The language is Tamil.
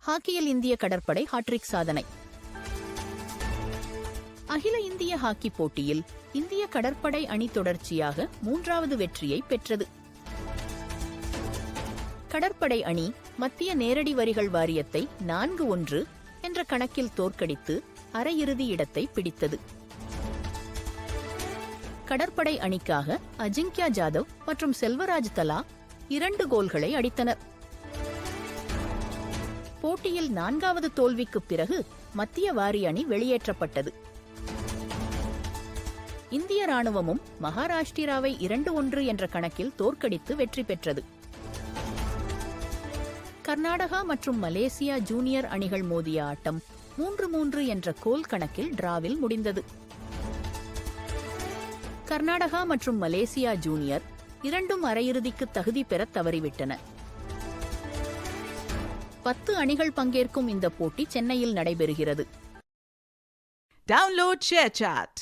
ஹாக்கியில் இந்திய கடற்படை ஹாட்ரிக் சாதனை. அகில இந்திய ஹாக்கி போட்டியில் இந்திய கடற்படை அணி தொடர்ச்சியாக 3வது வெற்றியை பெற்றது. கடற்படை அணி மத்திய நேரடி வரிகள் வாரியத்தை 4-1 என்ற கணக்கில் தோற்கடித்து அரையிறுதி இடத்தை பிடித்தது. கடற்படை அணிக்காக அஜிங்கியா ஜாதவ் மற்றும் செல்வராஜ் தலா 2 கோல்களை அடித்தனர். போட்டியில் 4வது தோல்விக்குப் பிறகு மத்திய வாரிய அணி வெளியேற்றப்பட்டது. இந்திய ராணுவமும் மகாராஷ்டிராவை 2-1 என்ற கணக்கில் தோற்கடித்து வெற்றி பெற்றது. கர்நாடகா மற்றும் மலேசியா ஜூனியர் அணிகள் மோதிய ஆட்டம் 3-3 என்ற கோல் கணக்கில் டிராவில் முடிந்தது. கர்நாடகா மற்றும் மலேசியா ஜூனியர் இரண்டும் அரையிறுதிக்கு தகுதி பெற தவறிவிட்டன. 10 அணிகள் பங்கேற்கும் இந்த போட்டி சென்னையில் நடைபெறுகிறது. Download ShareChat.